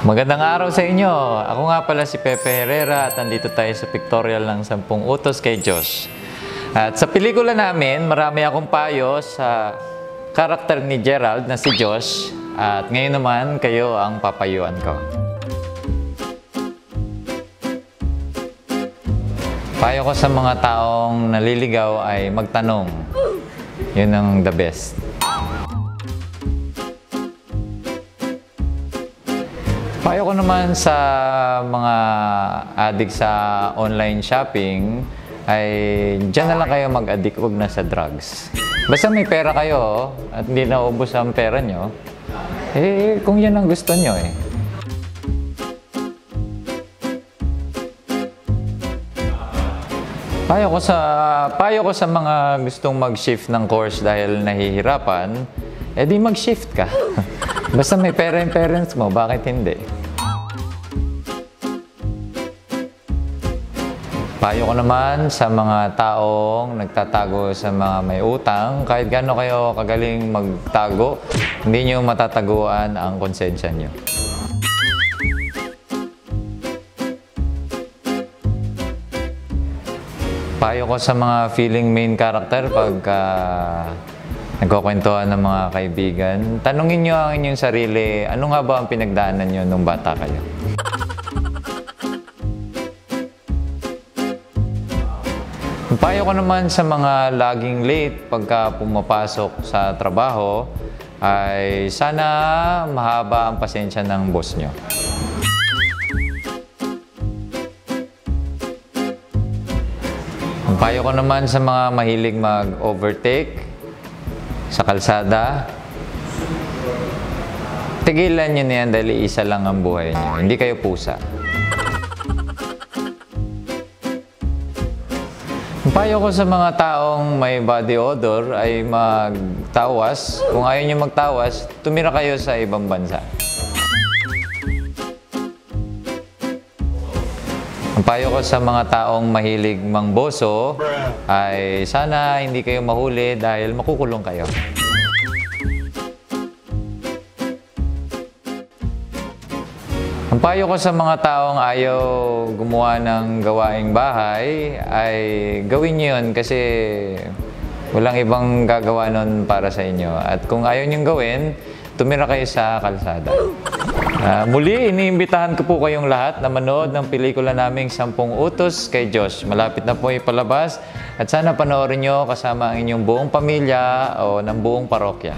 Magandang araw sa inyo. Ako nga pala si Pepe Herrera at nandito tayo sa pictorial ng 10 Utos kay Diyos. At sa pelikula namin, marami akong payo sa karakter ni Gerald na si Josh. At ngayon naman, kayo ang papayuan ko. Payo ko sa mga taong naliligaw ay magtanong. Yun ang the best. Payo ko naman sa mga addict sa online shopping ay dyan na lang kayo mag-addict, huwag na sa drugs. Basta may pera kayo at hindi naubos ang pera nyo, kung yan ang gusto nyo Payo ko sa mga gustong mag-shift ng course dahil nahihirapan, di mag-shift ka. Basta may pera yung parents mo, bakit hindi? Payo ko naman sa mga taong nagtatago sa mga may utang, kahit gaano kayo kagaling magtago, hindi nyo matataguan ang konsensya nyo. Payo ko sa mga feeling main character pagka nagkukwentuhan ng mga kaibigan, tanungin nyo ang inyong sarili, ano nga ba ang pinagdaanan nyo nung bata kayo? Payo ko naman sa mga laging late pagka pumapasok sa trabaho ay sana mahaba ang pasensya ng boss nyo. Payo ko naman sa mga mahilig mag-overtake sa kalsada, tigilan nyo na yan dahil isa lang ang buhay nyo. Hindi kayo pusa. Payo ko sa mga taong may body odor ay magtawas. Kung ayaw nyo magtawas, tumira kayo sa ibang bansa. Ang payo ko sa mga taong mahilig mangboso ay sana hindi kayo mahuli dahil makukulong kayo. Ang payo ko sa mga taong ayaw gumawa ng gawaing bahay ay gawin nyo yun kasi walang ibang gagawa nun para sa inyo. At kung ayaw nyo gawin, tumira kayo sa kalsada. Muli, iniimbitahan ko po kayong lahat na manood ng pelikula naming 10 Utos kay Josh. Malapit na po ipalabas at sana panoorin nyo kasama ang inyong buong pamilya o ng buong parokya.